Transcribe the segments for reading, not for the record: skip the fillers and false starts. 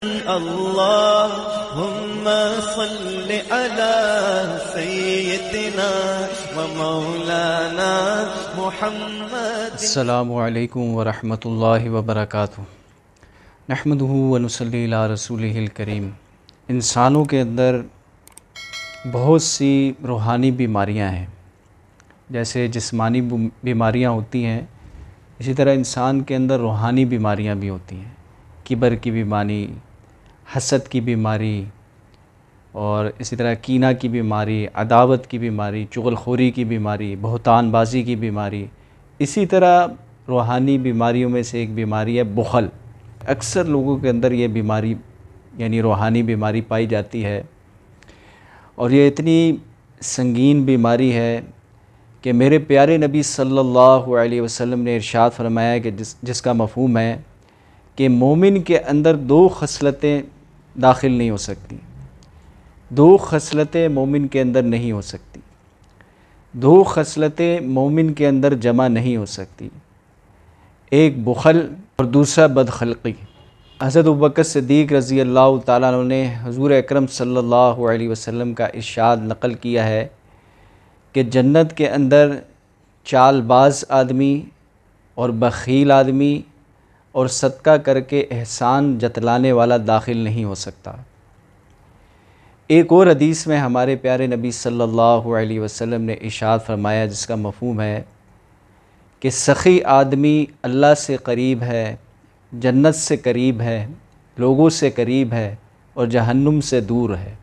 اللهم صل على سيدنا ومولانا محمد۔ السلام علیکم ورحمۃ اللہ وبرکاتہ۔ نحمدہ ونصلی علی رسولہ الکریم۔ انسانوں کے اندر بہت سی روحانی بیماریاں ہیں، جیسے جسمانی بیماریاں ہوتی ہیں، اسی طرح انسان کے اندر روحانی بیماریاں بھی ہوتی ہیں۔ کبر کی بیماری، حسد کی بیماری، اور اسی طرح کینہ کی بیماری، عداوت کی بیماری، چغل خوری کی بیماری، بہتان بازی کی بیماری۔ اسی طرح روحانی بیماریوں میں سے ایک بیماری ہے بخل۔ اکثر لوگوں کے اندر یہ بیماری یعنی روحانی بیماری پائی جاتی ہے، اور یہ اتنی سنگین بیماری ہے کہ میرے پیارے نبی صلی اللہ علیہ وسلم نے ارشاد فرمایا کہ جس کا مفہوم ہے کہ مومن کے اندر دو خصلتیں داخل نہیں ہو سکتی، دو خصلتیں مومن کے اندر نہیں ہو سکتی، دو خصلتیں مومن کے اندر جمع نہیں ہو سکتی، ایک بخل اور دوسرا بدخلقی۔ حضرت ابوبکر صدیق رضی اللہ تعالیٰ عنہ نے حضور اکرم صلی اللہ علیہ وسلم کا ارشاد نقل کیا ہے کہ جنت کے اندر چال باز آدمی اور بخیل آدمی اور صدقہ کر کے احسان جتلانے والا داخل نہیں ہو سکتا۔ ایک اور حدیث میں ہمارے پیارے نبی صلی اللہ علیہ وسلم نے ارشاد فرمایا، جس کا مفہوم ہے کہ سخی آدمی اللہ سے قریب ہے، جنت سے قریب ہے، لوگوں سے قریب ہے اور جہنم سے دور ہے،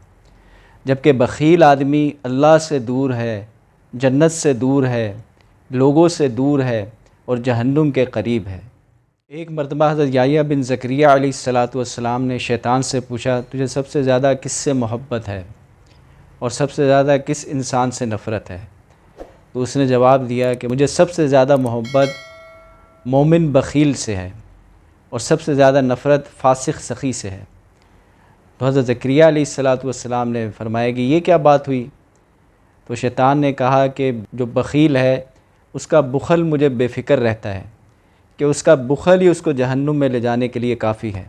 جبکہ بخیل آدمی اللہ سے دور ہے، جنت سے دور ہے، لوگوں سے دور ہے اور جہنم کے قریب ہے۔ ایک مرتبہ حضرت یحییٰ بن زکریا علیہ السلام نے شیطان سے پوچھا، تجھے سب سے زیادہ کس سے محبت ہے اور سب سے زیادہ کس انسان سے نفرت ہے؟ تو اس نے جواب دیا کہ مجھے سب سے زیادہ محبت مومن بخیل سے ہے اور سب سے زیادہ نفرت فاسق سخی سے ہے۔ تو حضرت زکریا علیہ السلام نے فرمایا کہ یہ کیا بات ہوئی؟ تو شیطان نے کہا کہ جو بخیل ہے اس کا بخل مجھے بے فکر رہتا ہے کہ اس کا بخل ہی اس کو جہنم میں لے جانے کے لیے کافی ہے،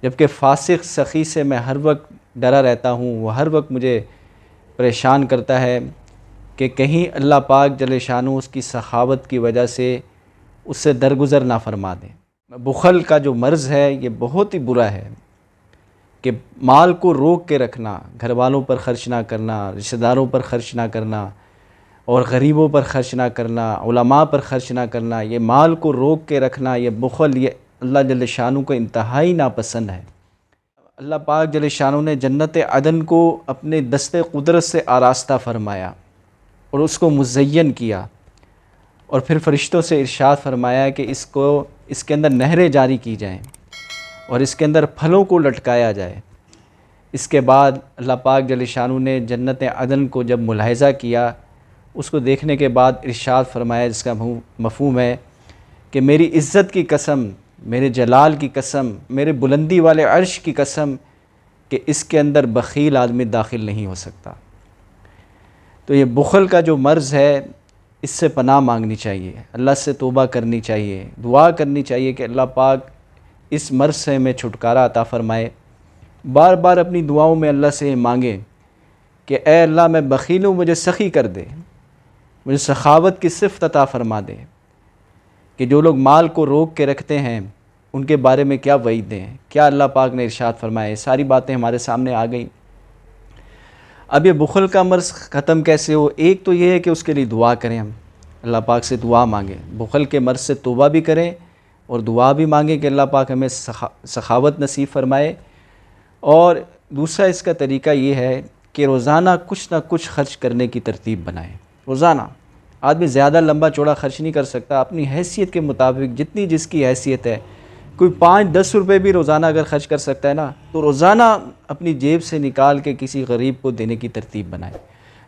جبکہ فاسق سخی سے میں ہر وقت ڈرا رہتا ہوں، وہ ہر وقت مجھے پریشان کرتا ہے کہ کہیں اللہ پاک جل شانہ اس کی سخاوت کی وجہ سے اس سے درگزر نہ فرما دیں۔ بخل کا جو مرض ہے یہ بہت ہی برا ہے کہ مال کو روک کے رکھنا، گھر والوں پر خرچ نہ کرنا، رشتہ داروں پر خرچ نہ کرنا اور غریبوں پر خرچ نہ کرنا، علماء پر خرچ نہ کرنا، یہ مال کو روک کے رکھنا، یہ بخل، یہ اللہ جل شانہ کو انتہائی ناپسند ہے۔ اللہ پاک جل شانہ نے جنت عدن کو اپنے دست قدرت سے آراستہ فرمایا اور اس کو مزین کیا، اور پھر فرشتوں سے ارشاد فرمایا کہ اس کے اندر نہریں جاری کی جائیں اور اس کے اندر پھلوں کو لٹکایا جائے۔ اس کے بعد اللہ پاک جل شانہ نے جنت عدن کو جب ملاحظہ کیا، اس کو دیکھنے کے بعد ارشاد فرمایا، جس کا مفہوم ہے کہ میری عزت کی قسم، میرے جلال کی قسم، میرے بلندی والے عرش کی قسم کہ اس کے اندر بخیل آدمی داخل نہیں ہو سکتا۔ تو یہ بخل کا جو مرض ہے اس سے پناہ مانگنی چاہیے، اللہ سے توبہ کرنی چاہیے، دعا کرنی چاہیے کہ اللہ پاک اس مرض سے ہمیں چھٹکارا عطا فرمائے۔ بار بار اپنی دعاؤں میں اللہ سے مانگیں کہ اے اللہ میں بخیل ہوں، مجھے سخی کر دے، مجھے سخاوت کی صفت عطا فرما دے۔ کہ جو لوگ مال کو روک کے رکھتے ہیں ان کے بارے میں کیا وعیدیں ہیں، کیا اللہ پاک نے ارشاد فرمائے، ساری باتیں ہمارے سامنے آ گئیں۔ اب یہ بخل کا مرض ختم کیسے ہو؟ ایک تو یہ ہے کہ اس کے لیے دعا کریں، ہم اللہ پاک سے دعا مانگیں، بخل کے مرض سے توبہ بھی کریں اور دعا بھی مانگیں کہ اللہ پاک ہمیں سخاوت نصیب فرمائے۔ اور دوسرا اس کا طریقہ یہ ہے کہ روزانہ کچھ نہ کچھ خرچ کرنے کی ترتیب بنائیں۔ روزانہ آدمی زیادہ لمبا چوڑا خرچ نہیں کر سکتا، اپنی حیثیت کے مطابق جتنی جس کی حیثیت ہے، کوئی 5-10 روپے بھی روزانہ اگر خرچ کر سکتا ہے نا، تو روزانہ اپنی جیب سے نکال کے کسی غریب کو دینے کی ترتیب بنائیں۔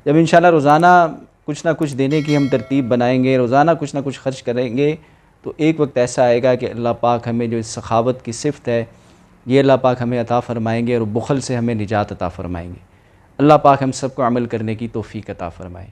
جب انشاءاللہ روزانہ کچھ نہ کچھ دینے کی ہم ترتیب بنائیں گے، روزانہ کچھ نہ کچھ خرچ کریں گے، تو ایک وقت ایسا آئے گا کہ اللہ پاک ہمیں جو اس سخاوت کی صفت ہے یہ اللہ پاک ہمیں عطا فرمائیں گے اور بخل سے ہمیں نجات عطا فرمائیں گے۔ اللہ پاک ہم سب کو عمل کرنے کی توفیق عطا فرمائے۔